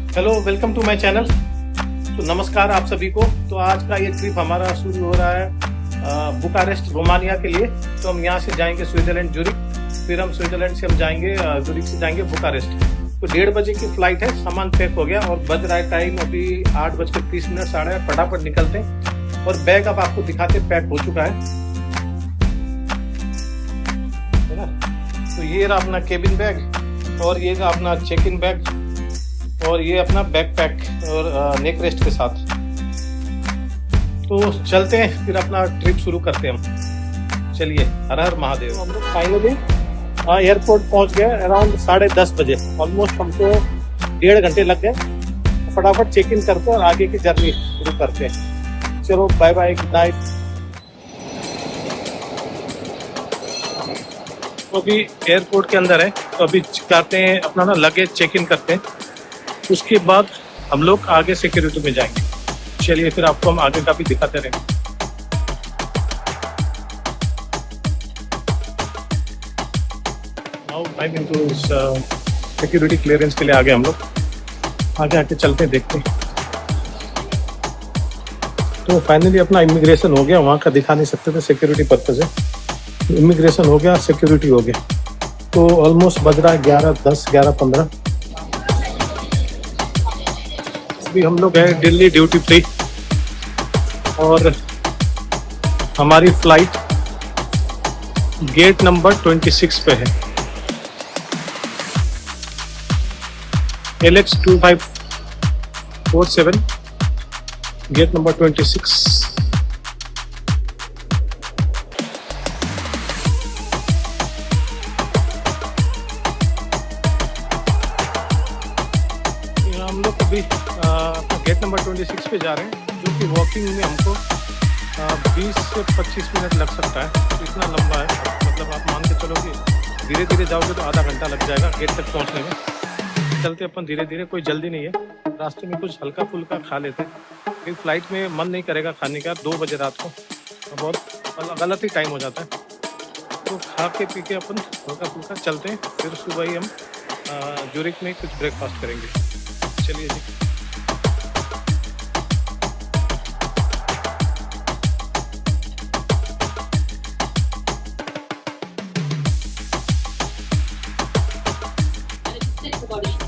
Hello, welcome to my channel. तो नमस्कार आप सभी को। तो आज का ये ट्रिप हमारा शुरू हो रहा है बुकारेस्ट रोमानिया के लिए। तो हम यहाँ से जाएंगे स्विट्जरलैंड जुरिक, फिर हम स्विट्जरलैंड से हम जाएंगे जुरिक से जाएंगे बुकारेस्ट। तो 1:30 बजे की फ्लाइट है। सामान पैक हो गया और बज रहा है टाइम अभी 8:30 साढ़े। फटाफट निकलते हैं और बैग अब आपको दिखाते पैक हो चुका है ना। तो ये रहा अपना केबिन बैग और ये रहा अपना चेक इन बैग और ये अपना बैकपैक और नेक रेस्ट के साथ। तो चलते हैं फिर अपना ट्रिप शुरू करते हैं हम। चलिए, हर हर महादेव। तो हम लोग फाइनली एयरपोर्ट पहुंच गए अराउंड 10:30 बजे। ऑलमोस्ट हमको 1.5 घंटे लग गए। फटाफट चेक इन करते और आगे की जर्नी शुरू करते हैं। चलो, बाय बाय, गुड नाइट। तो अभी एयरपोर्ट के अंदर है, तो अभी करते हैं अपना ना लगेज चेक इन करते हैं। उसके बाद हम लोग आगे सिक्योरिटी में जाएंगे। चलिए, फिर आपको हम आगे का भी दिखाते रहेंगे। Now time into security clearance के लिए आगे हम लोग आगे आके चलते हैं, देखते हैं। तो फाइनली अपना इमिग्रेशन हो गया। वहाँ का दिखा नहीं सकते थे, सिक्योरिटी पर्पज है। इमिग्रेशन हो गया, सिक्योरिटी हो गया। तो ऑलमोस्ट बज रहा है 11:10, 11:15। अभी हम लोग हैं दिल्ली ड्यूटी फ्री और हमारी फ्लाइट गेट नंबर 26 पे है। LX 2547 gate number 26। हम लोग अभी गेट नंबर 26 पे जा रहे हैं, जो कि वॉकिंग में हमको 20 से 25 मिनट लग सकता है। तो इतना लंबा है, मतलब आप मान के चलो कि धीरे धीरे जाओगे तो आधा घंटा लग जाएगा गेट तक पहुंचने में। चलते अपन धीरे धीरे, कोई जल्दी नहीं है। रास्ते में कुछ हल्का फुल्का खा लेते हैं, फिर फ्लाइट में मन नहीं करेगा खाने का 2 बजे रात को, तो बहुत गलत ही टाइम हो जाता है। तो खा के पी के अपन हल्का फुल्का चलते हैं, फिर सुबह ही हम जुरिक में कुछ ब्रेकफास्ट करेंगे। चलिए जी।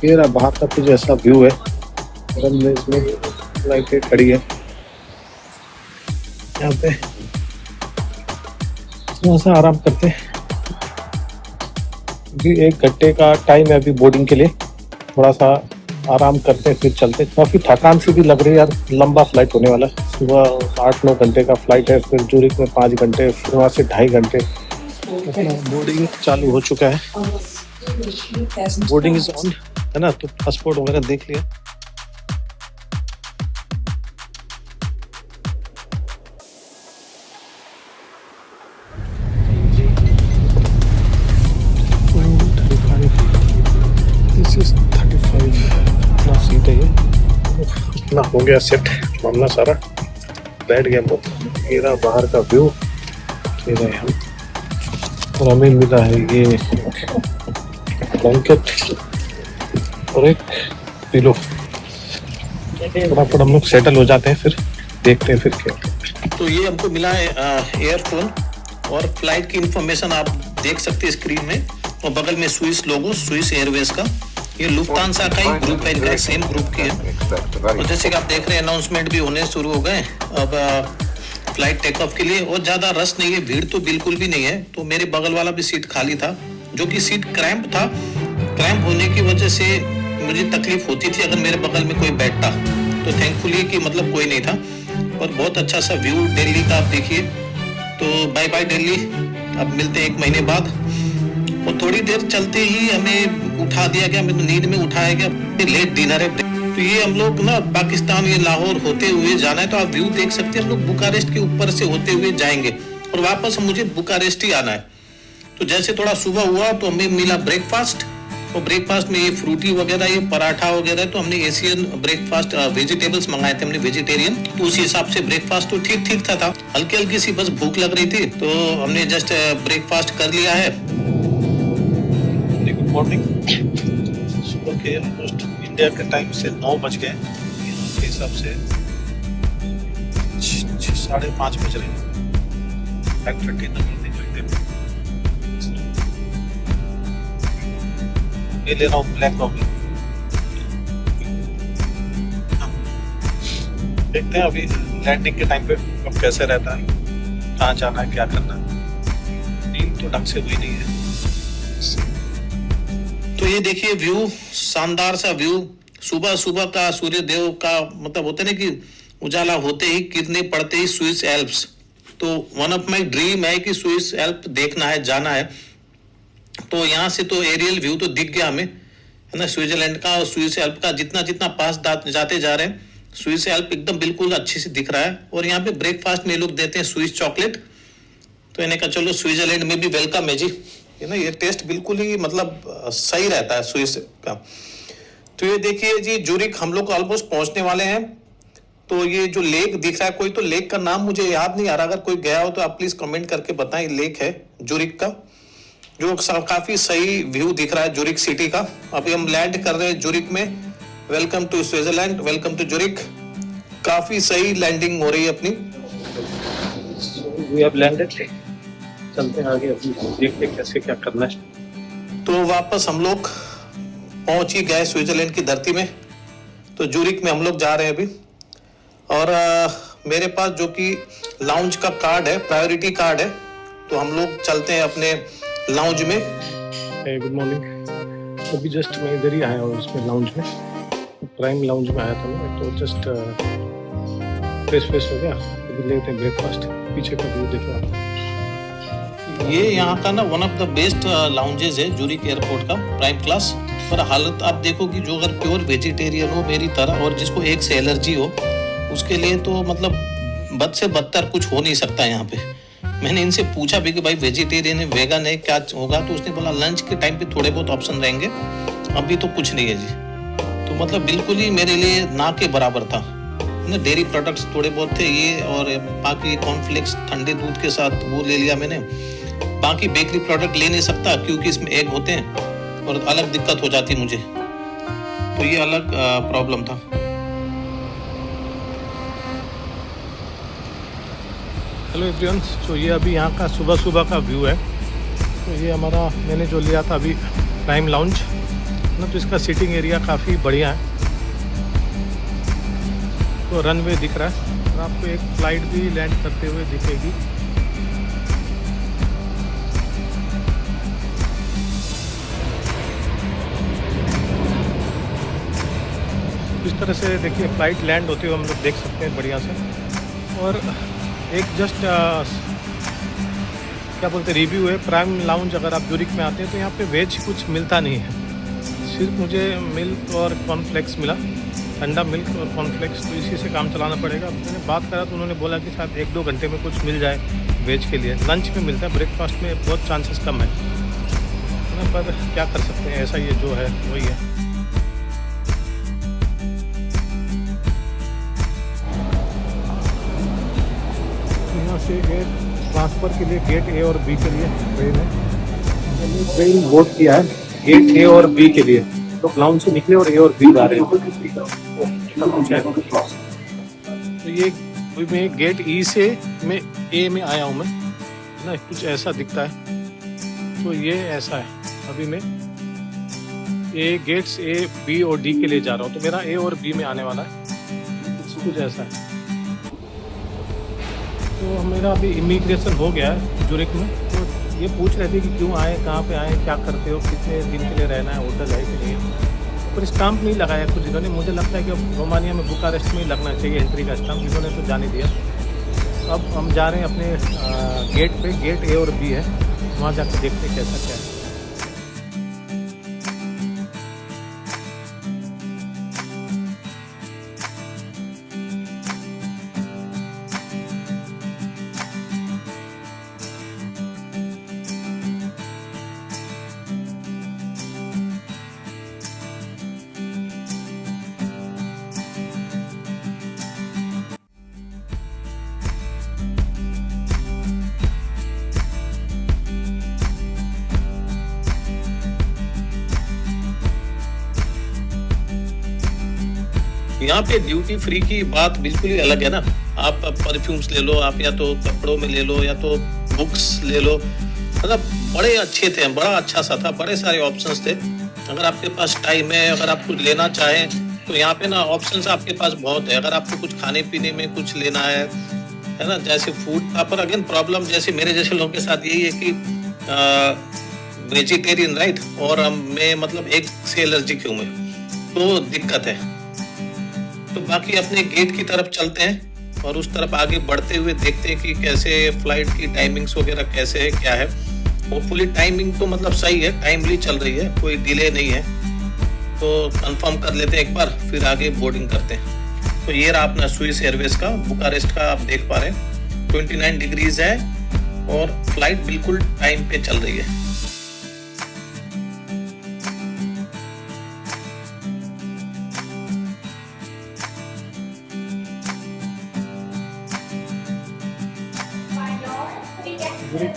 ये रहा बाहर का कुछ ऐसा व्यू है। इसमें लाइटें खड़ी है यहाँ पे, थोड़ा सा आराम करते हैं। अभी 1 घंटे का टाइम है अभी बोर्डिंग के लिए। थोड़ा सा आराम करते हैं फिर चलते। काफ़ी थकान सी भी लग रही है यार, लंबा फ्लाइट होने वाला है। सुबह 8-9 घंटे का फ्लाइट है, फिर जूरिक में 5 घंटे, फिर वहाँ से 2.5 घंटे। बोर्डिंग चालू हो चुका है, बोर्डिंग इज ऑन है ना। तो पासपोर्ट वगैरह देख लिया। This is 35 इतना सीट है ये। इतना हो गया सेट मामला सारा, बैठ गया बहुत। ये रहा बाहर का व्यू, ये रहे हम। और हमें मिला है ये ब्लैंकेट और एक पिलो। फटाफट हम लोग सेटल हो जाते हैं, फिर देखते हैं फिर क्या। तो ये हमको मिला है एयरफोन और फ्लाइट की इंफॉर्मेशन आप देख सकते हैं स्क्रीन में। और बगल में स्विस लोगो, स्विस एयरवेज का। ये लुफ्तांसा का ही ग्रुप है, इनका सेम ग्रुप की है। और जैसे कि आप देख रहे हैं अनाउंसमेंट भी होने शुरू हो गए अब फ्लाइट टेक ऑफ के लिए। और ज़्यादा रश नहीं है, भीड़ तो बिल्कुल भी नहीं है। तो मेरे बगल वाला भी सीट खाली था, जो कि सीट क्रैम्प था। क्रैम्प होने की वजह से मुझे तकलीफ होती थी अगर मेरे बगल में कोई बैठता। तो थैंकफुली कि मतलब कोई नहीं था। और बहुत अच्छा सा व्यू दिल्ली का आप देखिए। तो बाय बाय दिल्ली, अब मिलते हैं 1 महीने बाद। और थोड़ी देर चलते ही हमें उठा दिया गया, हमें नींद में उठाया गया। लेट डिनर है। तो ये हम लोग ना पाकिस्तान, ये लाहौर होते हुए जाना है। तो आप व्यू देख सकते हैं, हम लोग बुकारेस्ट के ऊपर से होते हुए जाएंगे और वापस मुझे बुकारेस्ट ही आना है। तो जैसे थोड़ा सुबह हुआ तो हमें मिला ब्रेकफास्ट। और ब्रेकफास्ट में ये फ्रूटी वगैरह, ये पराठा वगैरह। तो हमने एशियन ब्रेकफास्ट, वेजिटेबल्स मंगाए थे हमने, वेजिटेरियन। तो उस हिसाब से ब्रेकफास्ट तो ठीक ठीक था। हल्की हल्की सी बस भूख लग रही थी, तो हमने जस्ट ब्रेकफास्ट कर लिया है। Good morning. सुबह के ऑलमोस्ट इंडिया के टाइम से 9 बज गए, यहाँ के हिसाब से 5:30 बज रहे हैं। 5:30 in the morning like that। ये ले रहा हूँ ब्लैक कॉफी। देखते हैं अभी लैंडिंग के टाइम पे अब कैसे रहता है, कहाँ जाना है, क्या करना है। नींद तो ढंग से हुई नहीं है। तो ये देखिए व्यू, शानदार सा व्यू, सुबह सुबह का सूर्यदेव का मतलब होता है ना कि उजाला होते ही किरणें पड़ते ही स्विस एल्प्स। तो वन ऑफ माय ड्रीम है कि स्विस एल्प देखना है, जाना है। तो यहाँ से तो एरियल व्यू तो दिख गया हमें, है ना, स्विट्जरलैंड का और स्विस एल्प का। जितना जितना पास जाते जा रहे हैं स्विस एल्प एकदम बिल्कुल अच्छे से दिख रहा है। और यहाँ पे ब्रेकफास्ट में लोग देते हैं स्विस चॉकलेट। तो इन्हें कहा चलो स्विट्जरलैंड में भी वेलकम है जी, है ना। ये टेस्ट बिल्कुल ही मतलब सही रहता है स्विस का। तो ये देखिए जी जूरिक हम लोग ऑलमोस्ट पहुंचने वाले हैं। तो ये जो लेक दिख रहा है, कोई तो लेक का नाम मुझे याद नहीं आ रहा, अगर कोई गया हो तो आप प्लीज कमेंट करके बताएं। लेक है जूरिक का, जो काफी सही व्यू दिख रहा है जूरिक सिटी का। अभी हम लैंड कर रहे हैं जूरिक में। Welcome to Switzerland, welcome to Zurich. काफी सही लैंडिंग हो रही है अपनी। वी हैव लैंडेड, चलते हैं आगे, अभी देखते हैं कैसे क्या करना है। तो वापस हम लोग पहुंच ही गए स्विट्जरलैंड की धरती में। तो जूरिक में हम लोग जा रहे हैं अभी। और मेरे पास जो कि लाउंज का कार्ड है, प्रायोरिटी कार्ड है, तो हम लोग चलते हैं अपने लाउंज में। Good morning. अभी जस्ट मैं इधर ही आया हूँ इसमें लाउंज में, प्राइम लाउंज में आया था मैं। तो जस्ट फ्रेश हो गया, अभी लेते हैं ब्रेकफास्ट। पीछे का व्यू देखो आप। ये यहाँ का ना one of the best lounges है जूरिक एयरपोर्ट का, प्राइम क्लास। पर हालत आप देखो कि जो अगर प्योर वेजिटेरियन हो मेरी तरह और जिसको एक से एलर्जी हो, उसके लिए तो मतलब बद से बदतर कुछ हो नहीं सकता यहाँ पे। मैंने इनसे पूछा भी कि भाई वेजिटेरियन है, वेगन है, क्या होगा? तो उसने बोला लंच के टाइम पे थोड़े बहुत ऑप्शन रहेंगे, अभी तो कुछ नहीं है जी। तो मतलब बिल्कुल ही मेरे लिए ना के बराबर था ना। डेयरी प्रोडक्ट्स थोड़े बहुत थे ये, और बाकी कॉर्नफ्लेक्स ठंडे दूध के साथ वो ले लिया मैंने। बाकी बेकरी प्रोडक्ट ले नहीं सकता क्योंकि इसमें एग होते हैं और अलग दिक्कत हो जाती मुझे। तो ये अलग प्रॉब्लम था। Hello everyone. तो ये अभी यहाँ का सुबह का व्यू है। तो ये हमारा मैंने जो लिया था अभी प्राइम लाउंज ना, तो इसका सीटिंग एरिया काफ़ी बढ़िया है। तो रनवे दिख रहा है और आपको एक फ्लाइट भी लैंड करते हुए दिखेगी। इस तरह से देखिए फ्लाइट लैंड होते हुए हम लोग देख सकते हैं बढ़िया से। और एक जस्ट क्या बोलते हैं रिव्यू है, प्राइम लाउंज अगर आप जूरिक में आते हैं तो यहाँ पे वेज कुछ मिलता नहीं है। सिर्फ मुझे मिल्क और कॉर्नफ्लेक्स मिला, ठंडा मिल्क और कॉर्नफ्लेक्स। तो इसी से काम चलाना पड़ेगा। मैंने बात करा तो उन्होंने बोला कि शायद 1-2 घंटे में कुछ मिल जाए वेज के लिए। लंच में मिलता है, ब्रेकफास्ट में बहुत चांसेस कम है ना। पर क्या कर सकते हैं, ऐसा ये जो है वही है। यहाँ से एयर ट्रांसफ़र के लिए गेट ए और बी के लिए ट्रेन है। मैंने ट्रेन बोर्ड किया है गेट ए और बी के लिए। तो लाउंज से निकले और ए और बी जा रहे हैं। तो ये मैं गेट ई से मैं ए में आया हूँ मैं, ना कुछ ऐसा दिखता है। तो ये ऐसा है, अभी मैं ए गेट्स ए बी और डी के लिए जा रहा हूँ। तो मेरा ए और बी में आने वाला है, कुछ ऐसा है। तो मेरा अभी इमिग्रेशन हो गया है जूरिक में। तो ये पूछ रहे थे कि क्यों आए, कहाँ पे आए, क्या करते हो, कितने दिन के लिए रहना है, होटल है कि नहीं। पर स्टाम्प नहीं लगाया कुछ इन्होंने। मुझे लगता है कि अब रोमानिया में बुकारेस्ट में ही लगना चाहिए एंट्री का स्टाम्प, इन्होंने तो जाने दिया। अब हम जा रहे हैं अपने गेट पे, गेट ए और बी है, वहाँ जाकर देखते हैं कैसा क्या है। यहाँ पे ड्यूटी फ्री की बात बिल्कुल ही अलग है ना। आप परफ्यूम्स ले लो, आप या तो कपड़ों में ले लो या तो बुक्स ले लो, मतलब बड़े अच्छे थे, बड़ा अच्छा सा था, बड़े सारे ऑप्शंस थे। अगर आपके पास टाइम है, अगर आप कुछ लेना चाहें तो यहाँ पे ना ऑप्शंस आपके पास बहुत है। अगर आपको कुछ खाने पीने में कुछ लेना है ना, जैसे फूड का, पर अगेन प्रॉब्लम जैसे मेरे जैसे लोगों के साथ यही है कि वेजिटेरियन राइट, और मैं मतलब एग से एलर्जिक हूँ मैं, तो दिक्कत है। तो बाकी अपने गेट की तरफ चलते हैं और उस तरफ आगे बढ़ते हुए देखते हैं कि कैसे फ्लाइट की टाइमिंग्स वगैरह कैसे है, क्या है। होपफुली टाइमिंग तो मतलब सही है, टाइमली चल रही है, कोई डिले नहीं है। तो कंफर्म कर लेते हैं एक बार, फिर आगे बोर्डिंग करते हैं। तो ये रहा अपना स्विस एयरवेज का बुकारेस्ट का, आप देख पा रहे हैं 29 डिग्रीज है और फ्लाइट बिल्कुल टाइम पे चल रही है।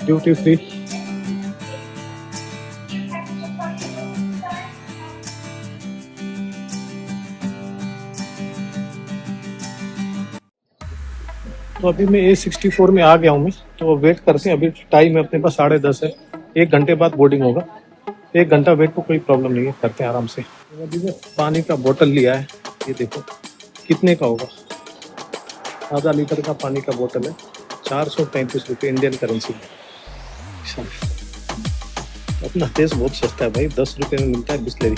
Duty free. तो अभी मैं A64 में आ गया हूँ मैं, तो वेट करते हैं। अभी टाइम है अपने पास 10:30 है, 1 घंटे बाद बोर्डिंग होगा। 1 घंटा वेट को कोई प्रॉब्लम नहीं है, करते हैं आराम से। अभी मैं पानी का बोतल लिया है, ये देखो कितने का होगा, आधा लीटर का पानी का बोतल है, 435 रुपये इंडियन करेंसी में। अपना देश बहुत सस्ता है भाई, 10 रुपये में मिलता है बिस्लरी,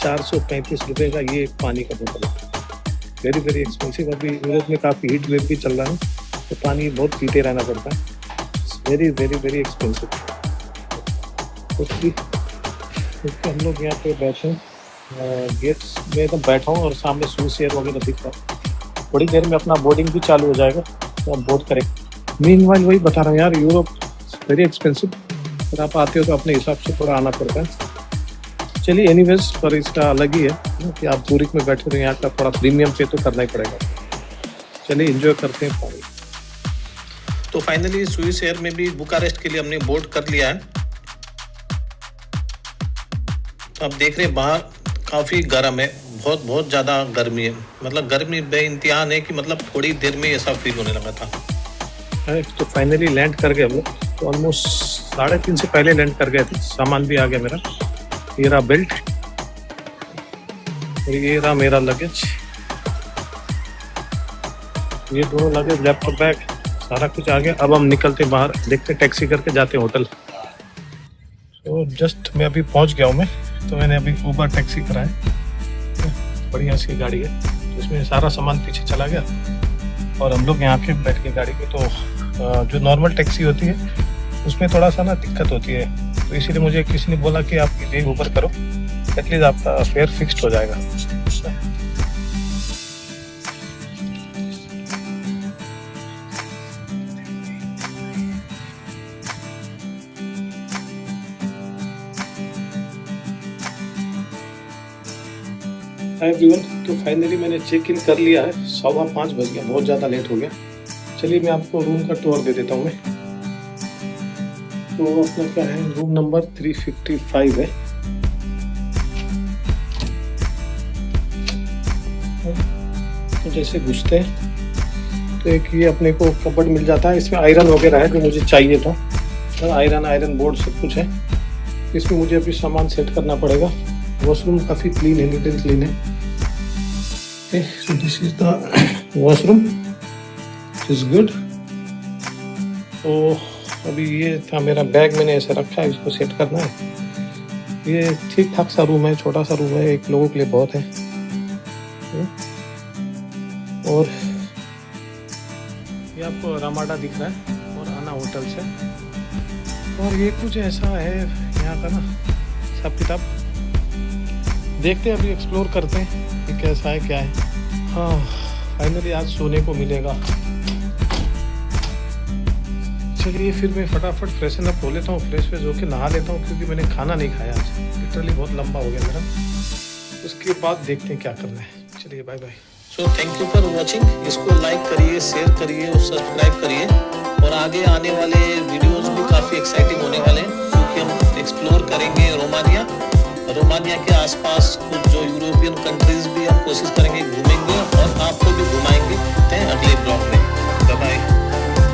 435 रुपये का ये पानी का बोतल है। Very very expensive. अभी यूरोप में काफ़ी हीट वेव भी चल रहा है, तो पानी बहुत पीते रहना पड़ता है। Very very very expensive. तो हम लोग यहाँ पे बैठे हैं, गेट्स में एकदम बैठा हूँ और सामने स्विस एयर वगैरह दिख रहा है। थोड़ी देर में अपना बोर्डिंग भी चालू हो जाएगा, तो हम बोर्ड करें। मीनवाइल वही बता रहा हूँ यार, यूरोप वेरी एक्सपेंसिव। अगर आप आते हो तो अपने हिसाब से थोड़ा आना पड़ता है। चलिए एनीवेज, पर इसका अलग ही है कि आप जूरिक में बैठे तो यहाँ का थोड़ा प्रीमियम पे तो करना ही पड़ेगा। चलिए एंजॉय करते हैं पानी। तो फाइनली स्विस एयर में भी बुकारेस्ट के लिए हमने बोर्ड कर लिया है। तो आप देख रहे हैं बाहर काफ़ी गर्म है, बहुत बहुत ज़्यादा गर्मी है, मतलब गर्मी बेइंतहा है कि मतलब थोड़ी देर में ऐसा फील होने लगा था। तो फाइनली लैंड कर गए हम लोग, तो ऑलमोस्ट 3:30 से पहले लैंड कर गए थे। सामान भी आ गया मेरा, ये रहा बेल्ट और ये रहा मेरा लगेज, ये दोनों लगेज, लैपटॉप, बैग, सारा कुछ आ गया। अब हम निकलते बाहर, देखते टैक्सी करके जाते हैं होटल। तो जस्ट मैं अभी पहुंच गया हूँ मैं, तो मैंने अभी उबर टैक्सी करा है, बढ़िया सी गाड़ी है, तो इसमें सारा सामान पीछे चला गया और हम लोग यहाँ पे बैठ के गाड़ी के। तो जो नॉर्मल टैक्सी होती है उसमें थोड़ा सा ना दिक्कत होती है, तो इसीलिए मुझे किसी ने बोला कि आप यही उबर करो, एटलीस्ट आपका फेयर फिक्स्ड हो जाएगा। एवरीवन, तो फाइनली मैंने चेक इन कर लिया है, 5:15 बज गया, बहुत ज़्यादा लेट हो गया। चलिए मैं आपको रूम का टूर दे देता हूँ मैं। तो अपना क्या है, रूम नंबर 355 है। तो जैसे घुसते हैं तो एक ये अपने को कबर्ड मिल जाता है, इसमें आयरन वगैरह है जो मुझे चाहिए था, तो आयरन बोर्ड सब कुछ है। इसमें मुझे अभी सामान सेट करना पड़ेगा। वॉशरूम काफ़ी क्लीन है, नीट एंड क्लीन है। So this is the washroom, is good. तो अभी ये था मेरा बैग, मैंने ऐसे रखा है, इसको सेट करना है। ये ठीक ठाक सा रूम है, छोटा सा रूम है, एक लोगों के लिए बहुत है। और ये आपको रामाडा दिख रहा है और आना होटल से। और ये कुछ ऐसा है यहाँ का ना सब किताब, देखते हैं अभी, एक्सप्लोर करते हैं कि कैसा है क्या है। हाँ फाइनली आज सोने को मिलेगा। चलिए फिर मैं फटाफट फ्रेशन अप हो लेता हूँ, फ्रेश होकर नहा लेता हूँ, क्योंकि मैंने खाना नहीं खाया आज, लिटरली बहुत लंबा हो गया मेरा। उसके बाद देखते हैं क्या करना है। चलिए bye bye. So thank you for watching. इसको लाइक करिए, शेयर करिए और सब्सक्राइब करिए। और आगे आने वाले वीडियोस भी काफ़ी एक्साइटिंग होने वाले हैं, क्योंकि हम एक्सप्लोर करेंगे रोमानिया के आसपास कुछ जो यूरोपियन कंट्रीज भी हम कोशिश करेंगे घूमने